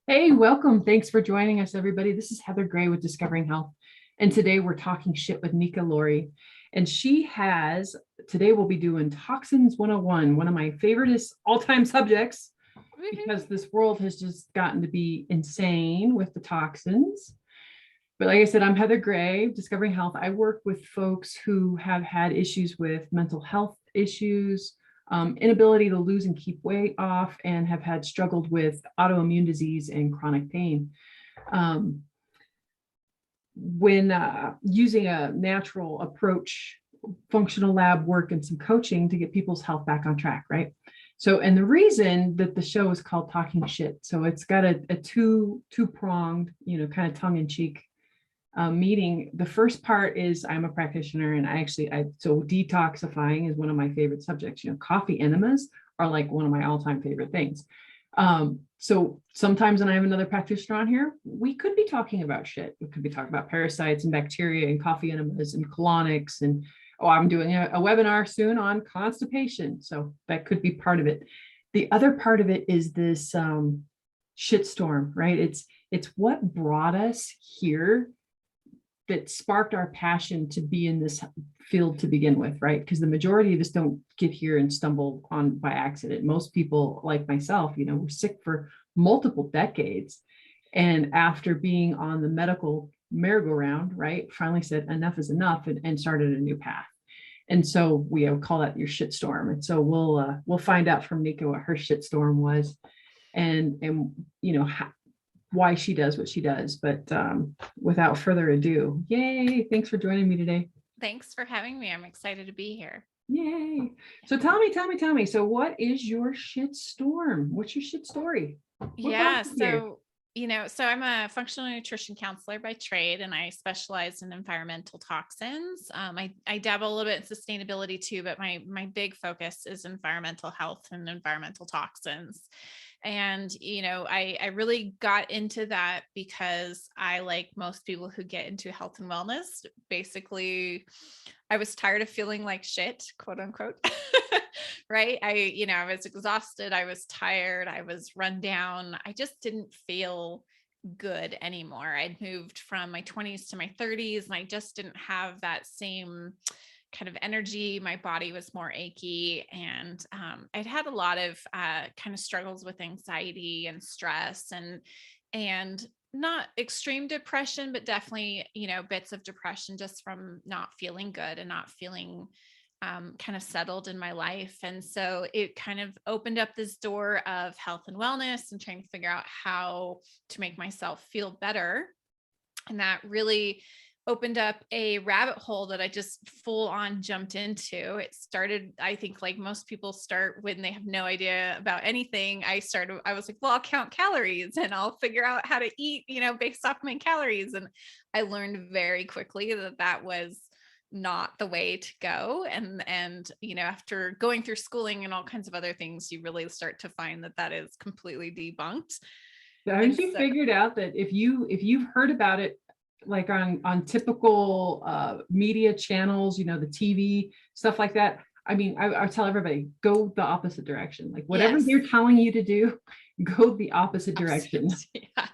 Hey, welcome. Thanks for joining us, everybody. This is Heather Gray with Discovering Health. And today we're talking shit with Nika Lawrie. And today we'll be doing Toxins 101, one of my favorite all-time subjects, because this world has just gotten to be insane with the toxins. But like I said, I'm Heather Gray, Discovering Health. I work with folks who have had issues with mental health issues, inability to lose and keep weight off, and have had struggled with autoimmune disease and chronic pain. When using a natural approach, functional lab work, and some coaching to get people's health back on track, right? So, and the reason that the show is called Talking Shit, so it's got a two-pronged, kind of tongue-in-cheek meeting. The first part is I'm a practitioner, and so detoxifying is one of my favorite subjects. Coffee enemas are like one of my all-time favorite things. So sometimes when I have another practitioner on here, we could be talking about shit. We could be talking about parasites and bacteria and coffee enemas and colonics. And I'm doing a webinar soon on constipation. So that could be part of it. The other part of it is this shitstorm, right? It's what brought us here that sparked our passion to be in this field to begin with, right? Because the majority of us don't get here and stumble on by accident. Most people, like myself, were sick for multiple decades. And after being on the medical merry-go-round, right, finally said enough is enough and started a new path. And so we call that your shitstorm. And so we'll find out from Nika what her shitstorm was, and why she does what she does. But without further ado, yay, thanks for joining me today. Thanks for having me. I'm excited to be here. Yay. So tell me. So what is your shit storm? What's your shit story? So I'm a functional nutrition counselor by trade, and I specialize in environmental toxins. I dabble a little bit in sustainability too, but my big focus is environmental health and environmental toxins. And, I really got into that because I, like most people who get into health and wellness, basically, I was tired of feeling like shit, quote unquote. Right. I was exhausted. I was tired. I was run down. I just didn't feel good anymore. I'd moved from my 20s to my 30s, and I just didn't have that same kind of energy. My body was more achy, and I'd had a lot of kind of struggles with anxiety and stress, and not extreme depression, but definitely, bits of depression just from not feeling good and not feeling kind of settled in my life. And so it kind of opened up this door of health and wellness and trying to figure out how to make myself feel better. And that really opened up a rabbit hole that I just full on jumped into. It started, I think, like most people start when they have no idea about anything. I was like, well, I'll count calories and I'll figure out how to eat, based off my calories. And I learned very quickly that was not the way to go. And after going through schooling and all kinds of other things, you really start to find that is completely debunked. Haven't you figured out that if you've heard about it, like on typical media channels, the TV stuff like that, I tell everybody, go the opposite direction. Like whatever they're telling you to do, go the opposite direction. Yeah,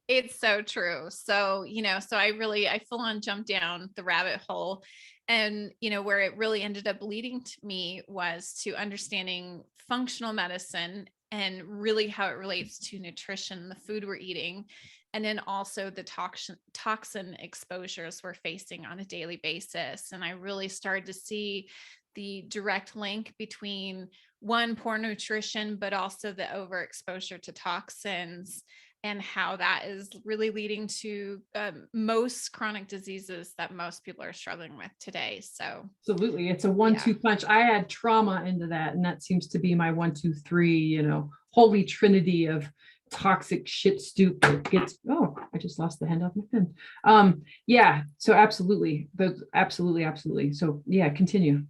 it's so true. So, I full on jumped down the rabbit hole. And, where it really ended up leading to me was to understanding functional medicine and really how it relates to nutrition, the food we're eating, and then also the toxin exposures we're facing on a daily basis. And I really started to see the direct link between poor nutrition, but also the overexposure to toxins, and how that is really leading to most chronic diseases that most people are struggling with today. So absolutely, it's a 1-2 punch. I add trauma into that, and that seems to be my 1-2-3, holy trinity of toxic shit stoop that gets. I just lost the hand off my pen. So absolutely, so yeah, continue.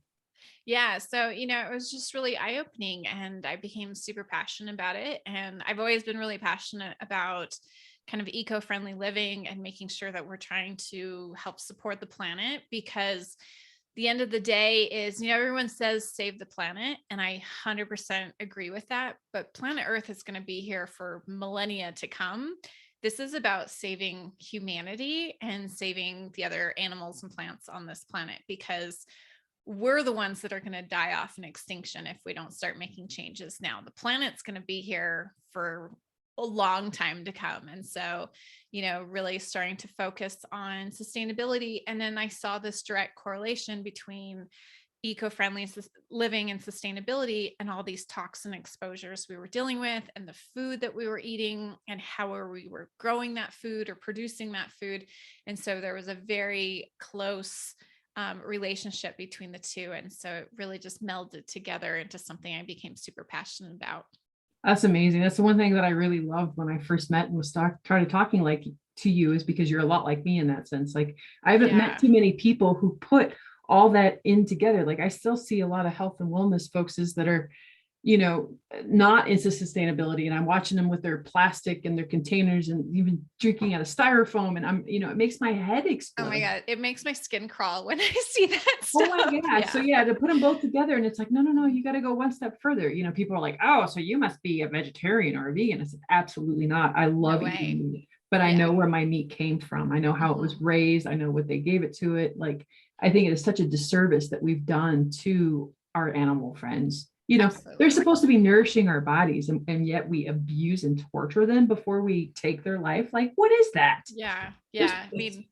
Yeah. So, it was just really eye-opening, and I became super passionate about it. And I've always been really passionate about kind of eco-friendly living and making sure that we're trying to help support the planet, because the end of the day is, everyone says save the planet, and I 100% agree with that, but planet Earth is going to be here for millennia to come. This is about saving humanity and saving the other animals and plants on this planet, because we're the ones that are going to die off in extinction if we don't start making changes now. The planet's going to be here for a long time to come. And so, really starting to focus on sustainability. And then I saw this direct correlation between eco-friendly living and sustainability and all these toxin exposures we were dealing with, and the food that we were eating, and how we were growing that food or producing that food. And so there was a very close relationship between the two. And so it really just melded together into something I became super passionate about. That's amazing. That's the one thing that I really loved when I first met and was started talking like to you, is because you're a lot like me in that sense. Like, I haven't met too many people who put all that in together. Like, I still see a lot of health and wellness folks that are, not into sustainability. And I'm watching them with their plastic and their containers and even drinking out of styrofoam. And I'm, it makes my head explode. Oh my God. It makes my skin crawl when I see that stuff. Oh my God. Yeah. So to put them both together, and it's like, no, you got to go one step further. People are like, oh, so you must be a vegetarian or a vegan. I said, absolutely not. I love eating meat, but I know where my meat came from. I know how it was raised. I know what they gave it to it. Like, I think it is such a disservice that we've done to our animal friends. They're supposed to be nourishing our bodies, and yet we abuse and torture them before we take their life. Like, what is that? Yeah. I mean,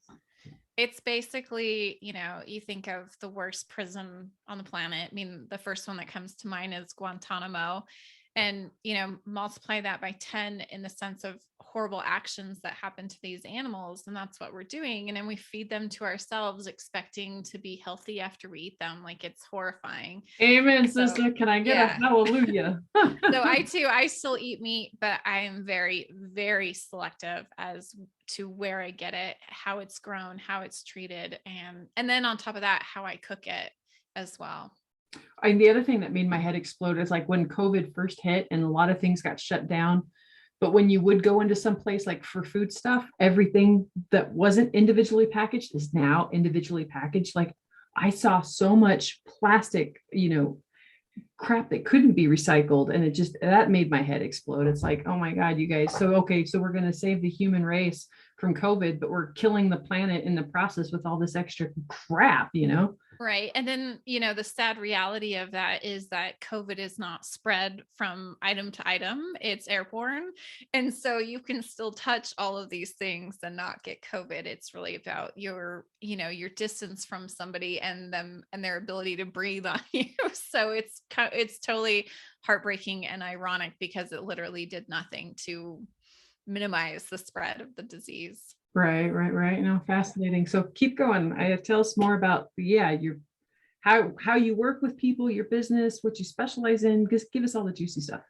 it's basically, you think of the worst prison on the planet. I mean, the first one that comes to mind is Guantanamo. And, multiply that by 10 in the sense of horrible actions that happen to these animals. And that's what we're doing. And then we feed them to ourselves, expecting to be healthy after we eat them. Like, it's horrifying. Amen, sister. Can I get a hallelujah? So I still eat meat, but I am very, very selective as to where I get it, how it's grown, how it's treated. And then on top of that, how I cook it as well. And the other thing that made my head explode is like when COVID first hit and a lot of things got shut down. But when you would go into some place like for food stuff, everything that wasn't individually packaged is now individually packaged. Like, I saw so much plastic, crap that couldn't be recycled. And that made my head explode. It's like, oh my God, you guys. So we're going to save the human race from COVID, but we're killing the planet in the process with all this extra crap, Right. And then, the sad reality of that is that COVID is not spread from item to item. It's airborne. And so you can still touch all of these things and not get COVID. It's really about your distance from somebody and them and their ability to breathe on you. So it's totally heartbreaking and ironic, because it literally did nothing to minimize the spread of the disease. Right. Fascinating. So keep going. Tell us more about how you work with people, your business, what you specialize in. Just give us all the juicy stuff.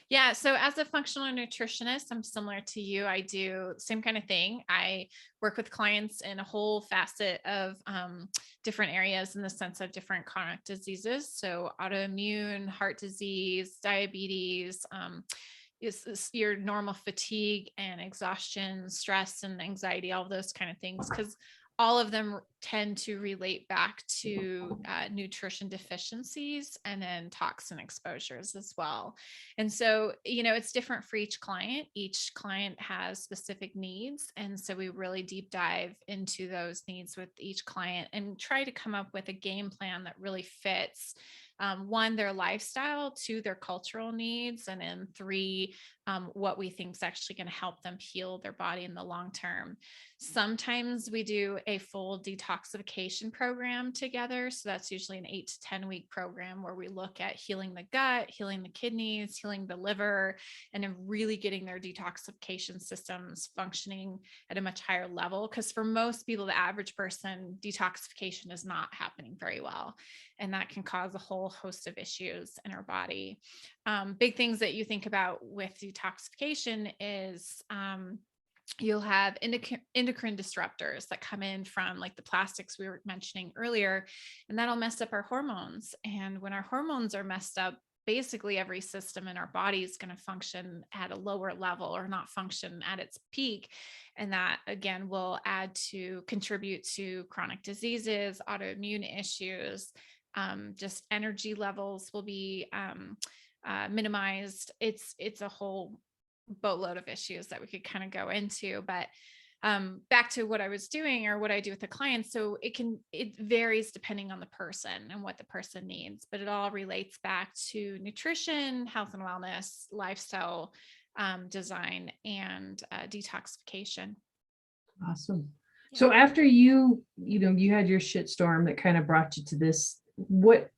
Yeah. So as a functional nutritionist, I'm similar to you. I do the same kind of thing. I work with clients in a whole facet of different areas in the sense of different chronic diseases. So autoimmune, heart disease, diabetes, is your normal fatigue and exhaustion, stress and anxiety, all of those kind of things, because all of them tend to relate back to nutrition deficiencies and then toxin exposures as well. And so, it's different for each client. Each client has specific needs. And so we really deep dive into those needs with each client and try to come up with a game plan that really fits one, their lifestyle, two, their cultural needs, and then three, what we think is actually going to help them heal their body in the long term. Sometimes we do a full detoxification program together. So that's usually an 8 to 10 week program where we look at healing the gut, healing the kidneys, healing the liver, and then really getting their detoxification systems functioning at a much higher level. Because for most people, the average person, detoxification is not happening very well. And that can cause a whole host of issues in our body. Big things that you think about with detoxification is you'll have endocrine disruptors that come in from like the plastics we were mentioning earlier, and that'll mess up our hormones. And when our hormones are messed up, basically every system in our body is going to function at a lower level or not function at its peak. And that again will contribute to chronic diseases, autoimmune issues, just energy levels will be minimized. It's a whole boatload of issues that we could kind of go into, but back to what I was doing or what I do with the clients. So it varies depending on the person and what the person needs, but it all relates back to nutrition, health and wellness, lifestyle, design, and detoxification. Awesome. Yeah. So after you had your shit storm that kind of brought you to this, what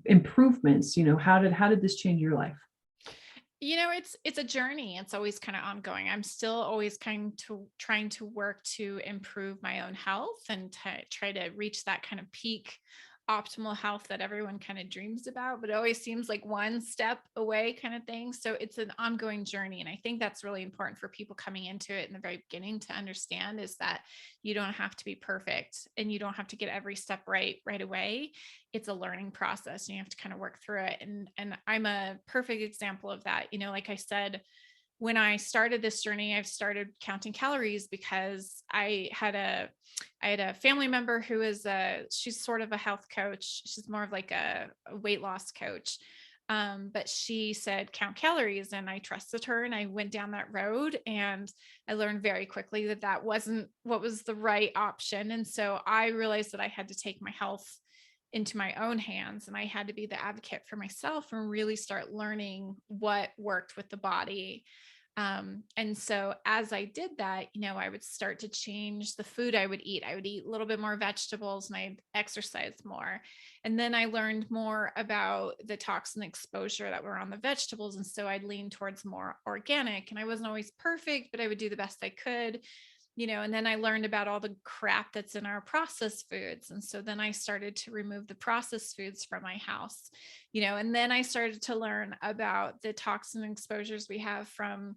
improvements, how did this change your life? It's a journey. It's always kind of ongoing. I'm still always trying to work to improve my own health and to try to reach that kind of peak optimal health that everyone kind of dreams about, but it always seems like one step away kind of thing. So it's an ongoing journey. And I think that's really important for people coming into it in the very beginning to understand, is that you don't have to be perfect and you don't have to get every step right away. It's a learning process and you have to kind of work through it. And I'm a perfect example of that. Like I said, when I started this journey, I've started counting calories because I had a family member who she's sort of a health coach. She's more of like a weight loss coach. But she said, count calories, and I trusted her and I went down that road, and I learned very quickly that that wasn't what was the right option. And so I realized that I had to take my health into my own hands, and I had to be the advocate for myself and really start learning what worked with the body. And so as I did that, I would start to change the food I would eat. I would eat a little bit more vegetables and I'd exercise more. And then I learned more about the toxin exposure that were on the vegetables. And so I'd lean towards more organic, and I wasn't always perfect, but I would do the best I could. And then I learned about all the crap that's in our processed foods. And so then I started to remove the processed foods from my house, and then I started to learn about the toxin exposures we have from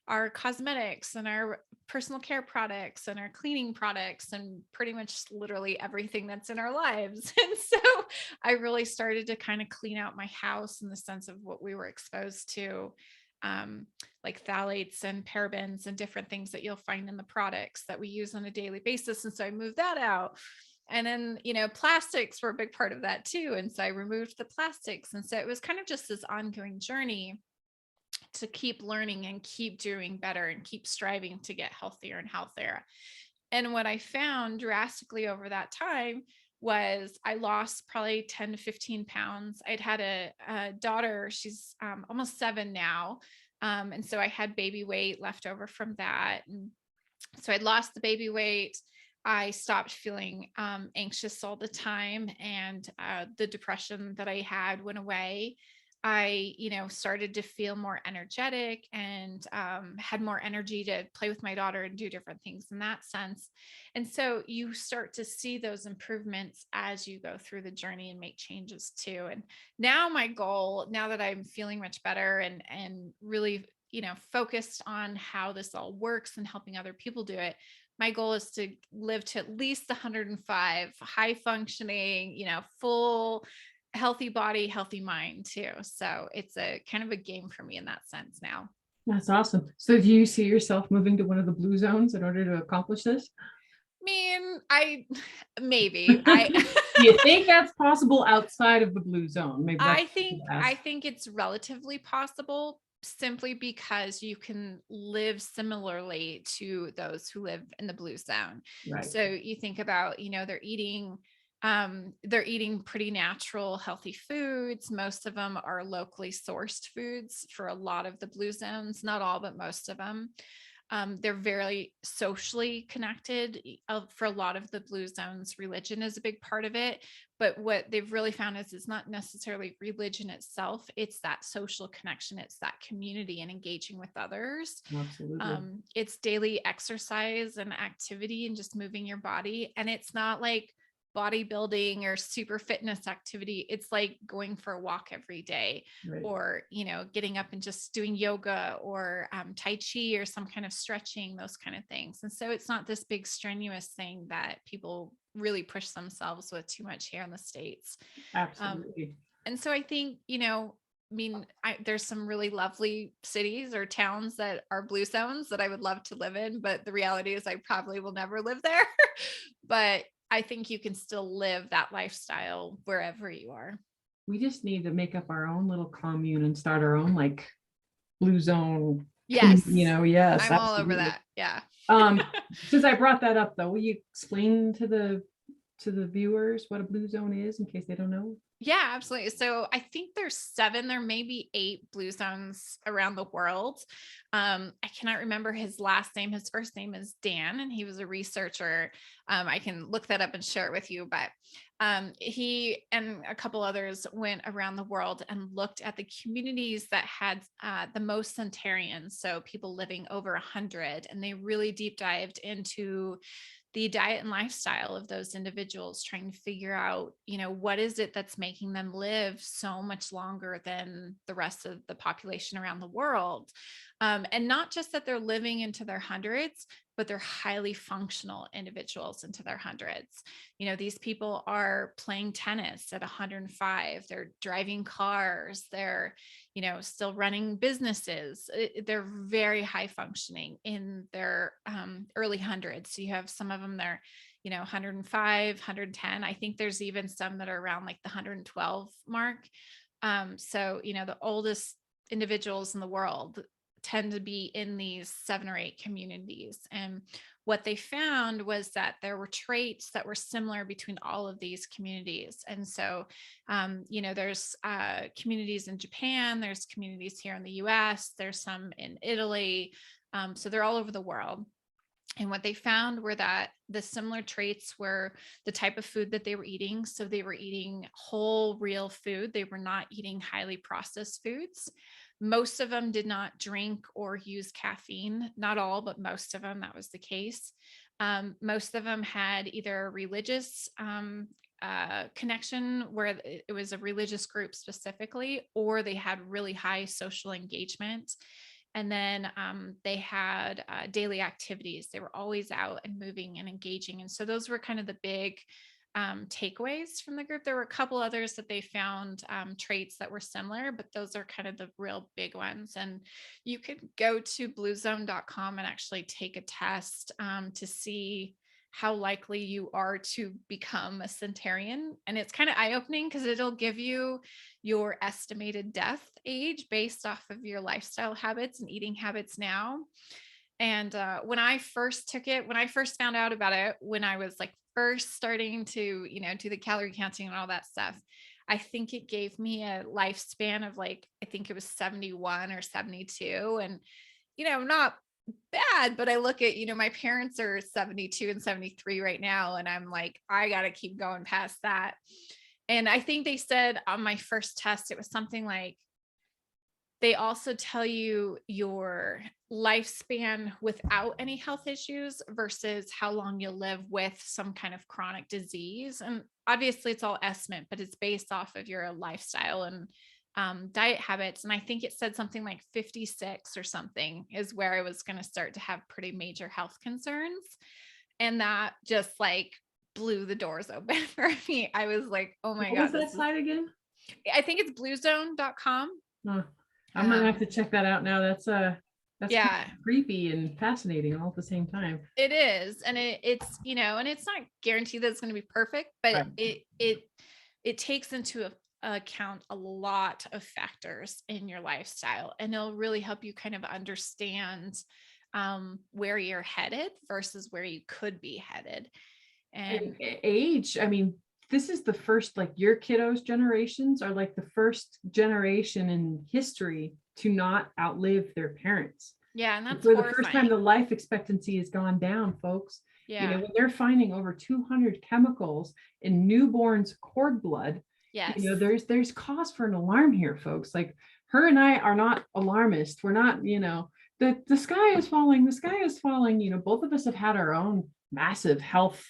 our cosmetics and our personal care products and our cleaning products and pretty much literally everything that's in our lives. And so I really started to kind of clean out my house in the sense of what we were exposed to, like phthalates and parabens and different things that you'll find in the products that we use on a daily basis. And so I moved that out. And then, plastics were a big part of that too. And so I removed the plastics. And so it was kind of just this ongoing journey to keep learning and keep doing better and keep striving to get healthier and healthier. And what I found drastically over that time was I lost probably 10 to 15 pounds. I'd had a daughter, she's almost 7 now. And so I had baby weight left over from that. And so I'd lost the baby weight. I stopped feeling anxious all the time, and the depression that I had went away. I, started to feel more energetic and had more energy to play with my daughter and do different things in that sense. And so you start to see those improvements as you go through the journey and make changes too. And now my goal, now that I'm feeling much better and really, focused on how this all works and helping other people do it, my goal is to live to at least 105, high functioning, full healthy body, healthy mind too. So it's a kind of a game for me in that sense now. That's awesome. So do you see yourself moving to one of the blue zones in order to accomplish this? Maybe Do you think that's possible outside of the blue zone? Maybe I think it's relatively possible, simply because you can live similarly to those who live in the blue zone. Right. So you think about, they're eating pretty natural, healthy foods. Most of them are locally sourced foods for a lot of the blue zones, not all, but most of them. They're very socially connected. For a lot of the blue zones, religion is a big part of it. But what they've really found is it's not necessarily religion itself. It's that social connection. It's that community and engaging with others. Absolutely. It's daily exercise and activity and just moving your body. And it's not like bodybuilding or super fitness activity. It's like going for a walk every day, Right. or, getting up and just doing yoga or Tai Chi or some kind of stretching, those kind of things. And so it's not this big strenuous thing that people really push themselves with too much here in the States. Absolutely. And so I think, there's some really lovely cities or towns that are blue zones that I would love to live in, but the reality is I probably will never live there. But I think you can still live that lifestyle wherever you are. We just need to make up our own little commune and start our own like blue zone. Yes. Yes. I'm all over that. Yeah. Since I brought that up though, will you explain to the viewers what a blue zone is in case they don't know? Yeah, absolutely. So I think there's 7, there may be 8 blue zones around the world. I cannot remember his last name. His first name is Dan, and he was a researcher. I can look that up and share it with you, but he and a couple others went around the world and looked at the communities that had the most centenarians, so people living over 100, and they really deep dived into the diet and lifestyle of those individuals, trying to figure out, what is it that's making them live so much longer than the rest of the population around the world. And not just that they're living into their hundreds, but they're highly functional individuals into their hundreds. These people are playing tennis at 105. They're driving cars. They're, still running businesses. They're very high functioning in their early hundreds. So you have some of them, they're, 105, 110. I think there's even some that are around like the 112 mark. So, the oldest individuals in the world tend to be in these 7 or 8 communities. And what they found was that there were traits that were similar between all of these communities. And so, there's communities in Japan, there's communities here in the US, there's some in Italy. So they're all over the world. And what they found were that the similar traits were the type of food that they were eating. So they were eating whole, real food. They were not eating highly processed foods. Most of them did not drink or use caffeine. Not all, but most of them, that was the case. Most of them had either a religious connection where it was a religious group specifically, or they had really high social engagement. And then they had daily activities. They were always out and moving and engaging. And so those were kind of the big takeaways from the group. There were a couple others that they found traits that were similar, but those are kind of the real big ones. And you could go to bluezone.com and actually take a test to see how likely you are to become a centenarian. And it's kind of eye-opening because it'll give you your estimated death age based off of your lifestyle habits and eating habits now. And when I first took it, when I first found out about it, when I was like first starting to, do the calorie counting and all that stuff, I think it gave me a lifespan of like, I think it was 71 or 72. And, not bad, but I look at, my parents are 72 and 73 right now. And I'm like, I got to keep going past that. And I think they said on my first test, it was something like, they also tell you your lifespan without any health issues versus how long you'll live with some kind of chronic disease. And obviously it's all estimate, but it's based off of your lifestyle and diet habits. And I think it said something like 56 or something is where I was going to start to have pretty major health concerns. And that just like blew the doors open for me. I was like, oh my God. What was that site again? I think it's bluezone.com. I'm gonna have to check that out now. That's yeah, kind of creepy and fascinating all at the same time. It is. And it's, and it's not guaranteed that it's going to be perfect, but right. it takes into account a lot of factors in your lifestyle, and it'll really help you kind of understand where you're headed versus where you could be headed. And age, I mean, this is the first, like your kiddos' generations are like the first generation in history to not outlive their parents. Yeah. And that's for the first time the life expectancy has gone down, folks. Yeah. When they're finding over 200 chemicals in newborns' cord blood, yes. There's cause for an alarm here, folks. Like her and I are not alarmist. We're not, the sky is falling, the sky is falling. Both of us have had our own massive health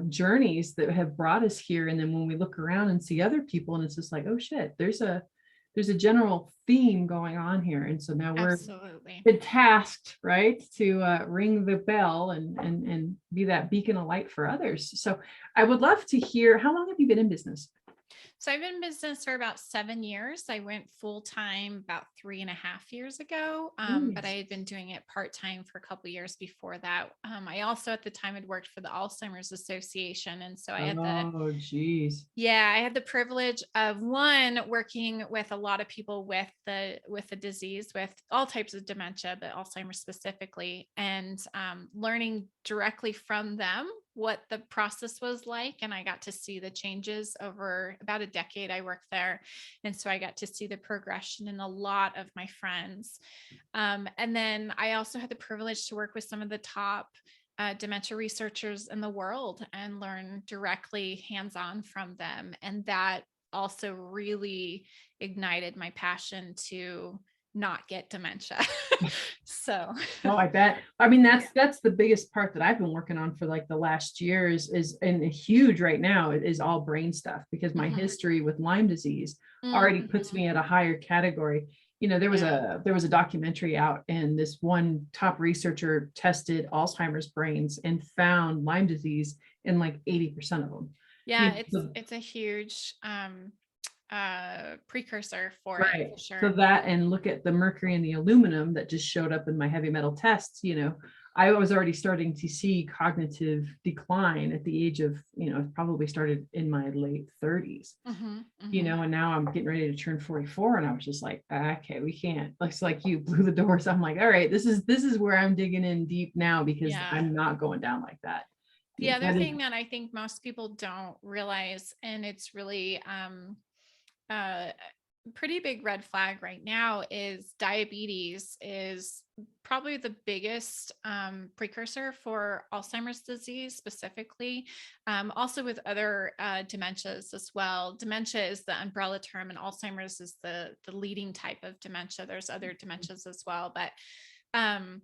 journeys that have brought us here. And then when we look around and see other people, and it's just like, oh shit, there's a general theme going on here. And so now we're been tasked, right, to ring the bell and be that beacon of light for others. So I would love to hear, how long have you been in business? So I've been in business for about 7 years. I went full time about 3.5 years ago, but I Nice. had been doing it part time for a couple years before that. I also at the time had worked for the Alzheimer's Association, and so I had the Oh, geez. yeah, I had the privilege of one working with a lot of people with the disease, with all types of dementia, but Alzheimer's specifically, and learning directly from them what the process was like. And I got to see the changes over about a decade I worked there, and so I got to see the progression in a lot of my friends. And then I also had the privilege to work with some of the top dementia researchers in the world and learn directly hands-on from them. And that also really ignited my passion to not get dementia. So, Oh, I bet. I mean, yeah. that's the biggest part that I've been working on for like the last years is and huge right now. It is all brain stuff because my Mhm. history with Lyme disease already puts Mhm. me at a higher category. You know, Yeah. there was a documentary out and this one top researcher tested Alzheimer's brains and found Lyme disease in like 80% of them. Yeah, You it's know, it's a huge precursor for it right. for So sure. that and look at the mercury and the aluminum that just showed up in my heavy metal tests, you know, I was already starting to see cognitive decline at the age of, you know, probably started in my late 30s, Mhm. you Mhm. know, and now I'm getting ready to turn 44 and I was just like, okay, we can't. Like you blew the doors. I'm like, all right, this is where I'm digging in deep now because Yeah. I'm not going down like that. The other That is thing that I think most people don't realize, and it's really a pretty big red flag right now, is diabetes is probably the biggest precursor for Alzheimer's disease specifically, also with other dementias as well. Dementia is the umbrella term, and Alzheimer's is the leading type of dementia. There's other dementias as well, but um,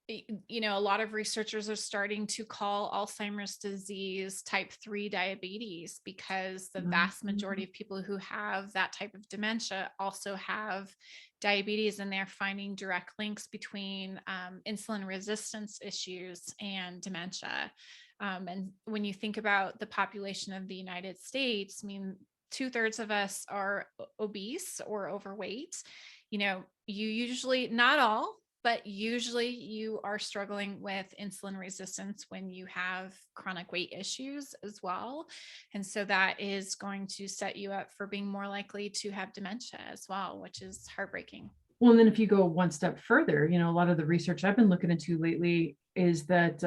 a lot of researchers are starting to call Alzheimer's disease type 3 diabetes because the vast majority of people who have that type of dementia also have diabetes, and they're finding direct links between insulin resistance issues and dementia. And when you think about the population of the United States, I mean, two-thirds of us are obese or overweight. You usually, not all, but usually you are struggling with insulin resistance when you have chronic weight issues as well. And so that is going to set you up for being more likely to have dementia as well, which is heartbreaking. Well, and then if you go one step further, you know, a lot of the research I've been looking into lately is that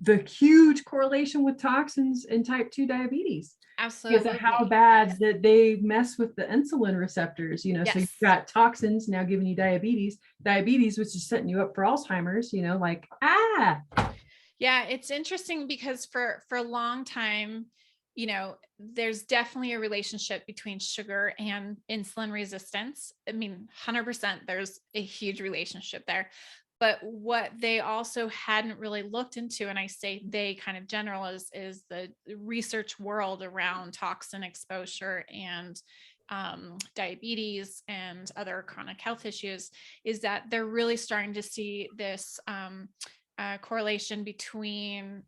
the huge correlation with toxins in type 2 diabetes because of how Absolutely. bad Yes. that they mess with the insulin receptors, you know, so you've Yes. got toxins now giving you diabetes, which is setting you up for Alzheimer's, you know, like, Yeah, it's interesting because for a long time, there's definitely a relationship between sugar and insulin resistance. I mean, 100% there's a huge relationship there. But what they also hadn't really looked into, and I say they kind of general, is the research world around toxin exposure and diabetes and other chronic health issues, is that they're really starting to see this correlation between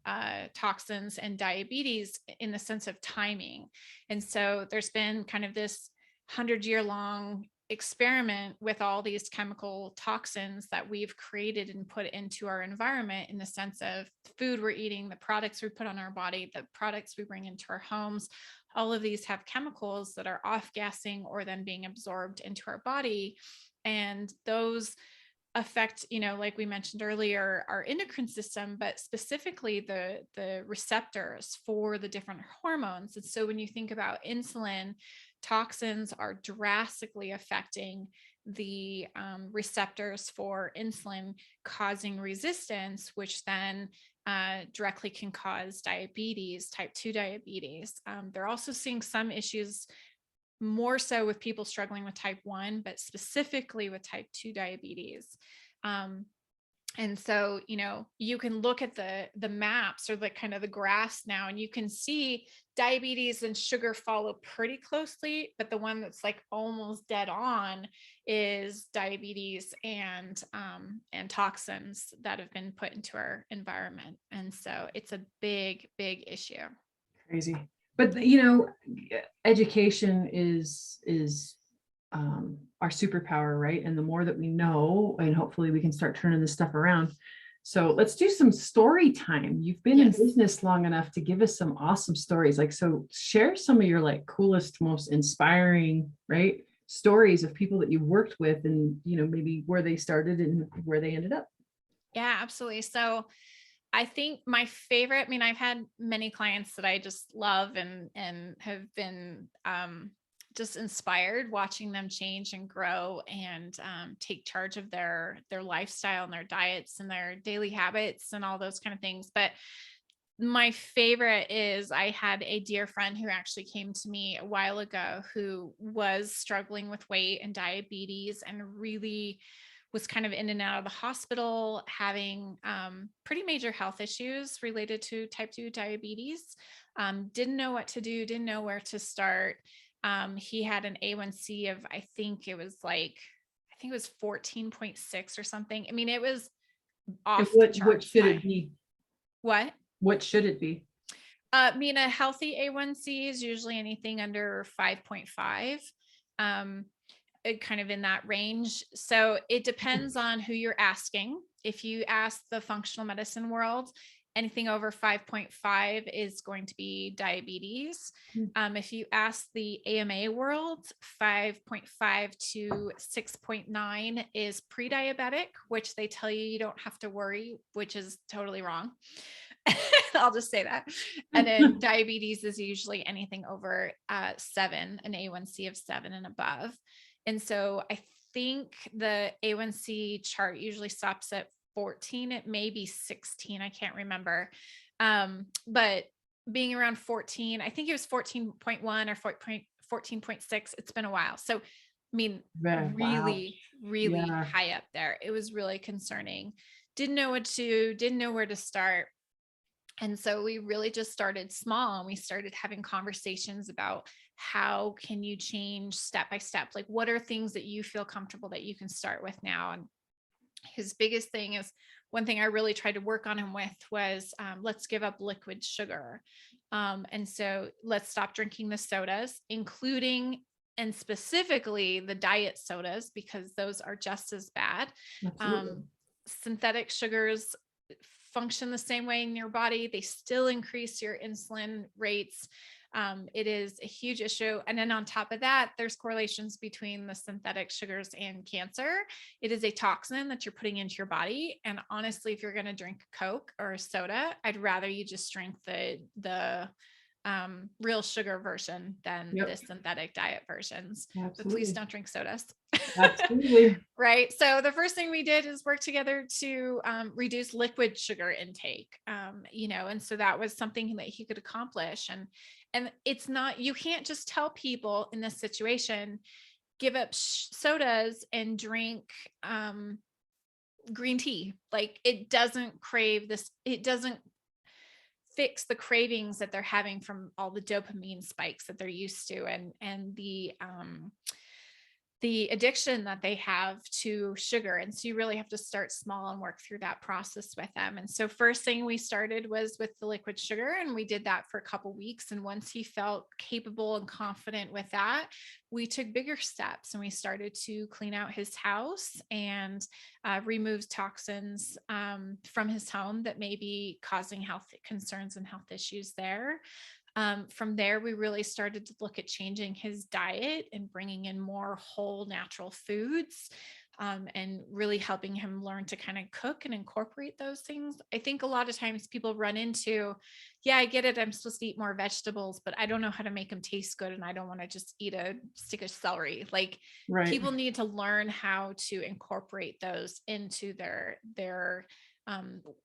toxins and diabetes in the sense of timing. And so there's been kind of this 100-year long experiment with all these chemical toxins that we've created and put into our environment, in the sense of the food we're eating, the products we put on our body, the products we bring into our homes. All of these have chemicals that are off gassing or then being absorbed into our body. And those affect, like we mentioned earlier, our endocrine system, but specifically the receptors for the different hormones. And so when you think about insulin, toxins are drastically affecting the receptors for insulin, causing resistance, which then directly can cause diabetes, type 2 diabetes. They're also seeing some issues more so with people struggling with type 1, but specifically with type 2 diabetes. Um, and so, you can look at the maps or the kind of the graphs now, and you can see diabetes and sugar follow pretty closely, but the one that's like almost dead on is diabetes and toxins that have been put into our environment. And so it's a big, big issue. crazy. But education is our superpower, right? And the more that we know, and hopefully we can start turning this stuff around. So let's do some story time. You've been in Yes. business long enough to give us some awesome stories. Like, so share some of your like coolest, most inspiring, right, stories of people that you've worked with, and maybe where they started and where they ended up. Yeah, absolutely. So I think my favorite, I mean, I've had many clients that I just love and have been just inspired watching them change and grow and take charge of their lifestyle and their diets and their daily habits and all those kind of things. But my favorite is I had a dear friend who actually came to me a while ago who was struggling with weight and diabetes and really was kind of in and out of the hospital, having pretty major health issues related to type 2 diabetes. Didn't know what to do, didn't know where to start. He had an A1C of, I think it was 14.6 or something. I mean, it was And off the what charts should it high. be? What? What should it be? I mean, a healthy A1C is usually anything under 5.5. Kind of in that range. So it depends on who you're asking. If you ask the functional medicine world, anything over 5.5 is going to be diabetes. If you ask the AMA world, 5.5 to 6.9 is pre-diabetic, which they tell you don't have to worry, which is totally wrong. I'll just say that. And then diabetes is usually anything over 7, an A1C of 7 and above. And so I think the A1C chart usually stops at 14. It may be 16. I can't remember. But being around 14, I think it was 14.1 or 14.6. It's been a while. So, I mean, Wow. really, really Yeah. high up there. It was really concerning. Didn't know what to do, didn't know where to start. And so we really just started small and we started having conversations about how can you change step by step? Like, what are things that you feel comfortable that you can start with now? And his biggest thing is, one thing I really tried to work on him with was let's give up liquid sugar. And so let's stop drinking the sodas, including and specifically the diet sodas, because those are just as bad. Absolutely. Synthetic sugars function the same way in your body. They still increase your insulin rates. It is a huge issue. And then on top of that, there's correlations between the synthetic sugars and cancer. It is a toxin that you're putting into your body. And honestly, if you're going to drink a Coke or a soda, I'd rather you just drink the real sugar version than the synthetic diet versions. Absolutely. But please don't drink sodas. Absolutely. Right. So the first thing we did is work together to reduce liquid sugar intake, and so that was something that he could accomplish. And it's not, you can't just tell people in this situation, give up sodas and drink green tea. Like, it doesn't crave this. It doesn't fix the cravings that they're having from all the dopamine spikes that they're used to, and the addiction that they have to sugar. And so you really have to start small and work through that process with them. And so first thing we started was with the liquid sugar, and we did that for a couple of weeks. And once he felt capable and confident with that, we took bigger steps and we started to clean out his house and remove toxins from his home that may be causing health concerns and health issues there. From there, we really started to look at changing his diet and bringing in more whole natural foods, and really helping him learn to kind of cook and incorporate those things. I think a lot of times people run into, yeah, I get it, I'm supposed to eat more vegetables, but I don't know how to make them taste good. And I don't want to just eat a stick of celery. Like, people need to learn how to incorporate those into their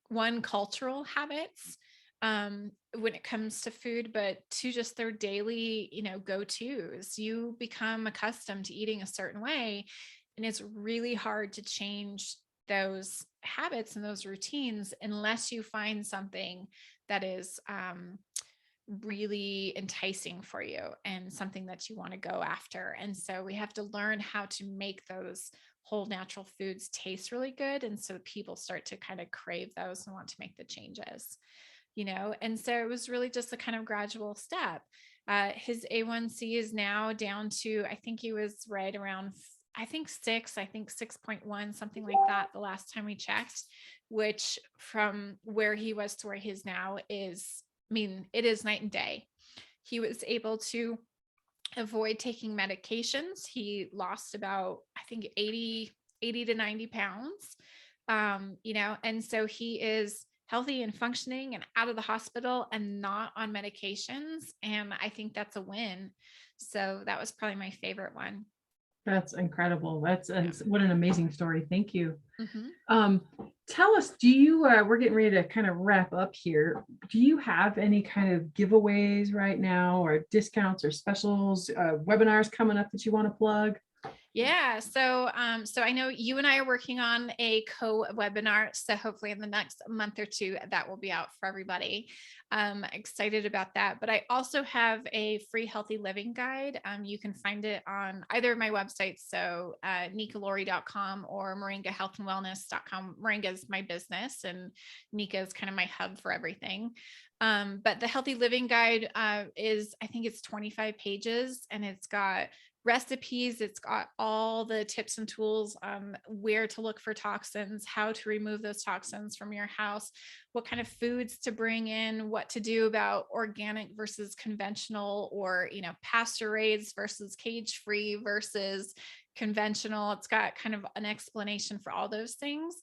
one, cultural habits, when it comes to food, but to just their daily, go-tos. You become accustomed to eating a certain way, and it's really hard to change those habits and those routines unless you find something that is really enticing for you and something that you want to go after. And so we have to learn how to make those whole natural foods taste really good. And so people start to kind of crave those and want to make the changes. and so it was really just a kind of gradual step. His A1C is now down to, I think he was right around, I think 6.1, something like that, the last time we checked, which from where he was to where he is now is, I mean, it is night and day. He was able to avoid taking medications. He lost about, I think, 80 to 90 pounds, and so he is healthy and functioning and out of the hospital and not on medications. And I think that's a win. So that was probably my favorite one. That's incredible. What an amazing story. Thank you. Mm-hmm. Tell us, do you, we're getting ready to kind of wrap up here. Do you have any kind of giveaways right now, or discounts or specials, webinars coming up that you want to plug? Yeah. So I know you and I are working on a co-webinar. So hopefully in the next month or two, that will be out for everybody. Excited about that. But I also have a free healthy living guide. You can find it on either of my websites. So nikalawrie.com or moringahealthandwellness.com. Moringa is my business and Nika is kind of my hub for everything. But the healthy living guide I think it's 25 pages, and it's got recipes. It's got all the tips and tools on where to look for toxins, how to remove those toxins from your house, what kind of foods to bring in, what to do about organic versus conventional, or, pasture raised versus cage free versus conventional. It's got kind of an explanation for all those things.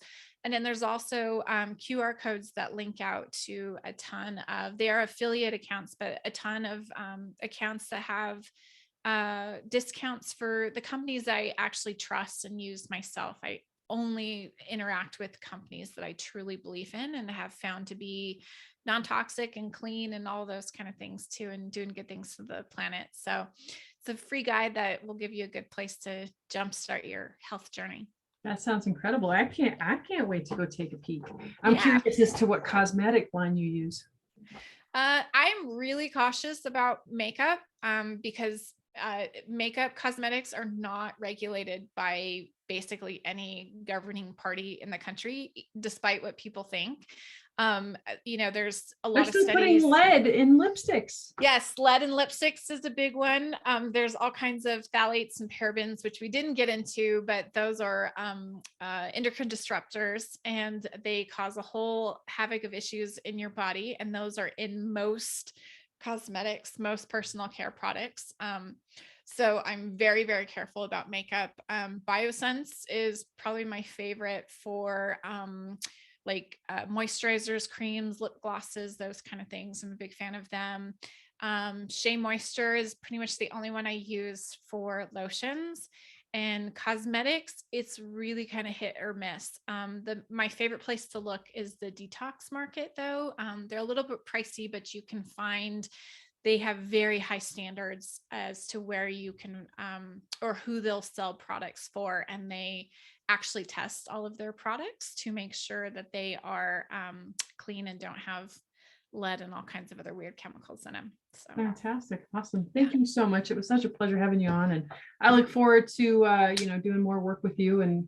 And then there's also QR codes that link out to a ton of, they are affiliate accounts, but a ton of accounts that have discounts for the companies I actually trust and use myself. I only interact with companies that I truly believe in and have found to be non-toxic and clean and all those kind of things too, and doing good things for the planet. So it's a free guide that will give you a good place to jumpstart your health journey. That sounds incredible. I can't wait to go take a peek. I'm curious as to what cosmetic line you use. I'm really cautious about makeup because makeup cosmetics are not regulated by basically any governing party in the country, despite what people think. There's a lot of studies putting lead in lipsticks. Yes, lead in lipsticks is a big one. There's all kinds of phthalates and parabens, which we didn't get into, but those are endocrine disruptors, and they cause a whole havoc of issues in your body. And those are in most cosmetics, most personal care products. So I'm very, very careful about makeup. Biosense is probably my favorite for moisturizers, creams, lip glosses, those kind of things. I'm a big fan of them. Shea Moisture is pretty much the only one I use for lotions. And cosmetics, it's really kind of hit or miss. My favorite place to look is the detox market, though. They're a little bit pricey, but you can find they have very high standards as to where you can or who they'll sell products for. And they actually test all of their products to make sure that they are clean and don't have lead and all kinds of other weird chemicals in them. So fantastic. Awesome. Thank you so much. It was such a pleasure having you on, and I look forward to doing more work with you and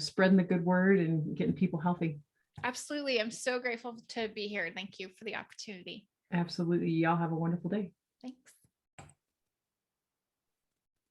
spreading the good word and getting people healthy. Absolutely. I'm so grateful to be here. Thank you for the opportunity. Absolutely. Y'all have a wonderful day. Thanks.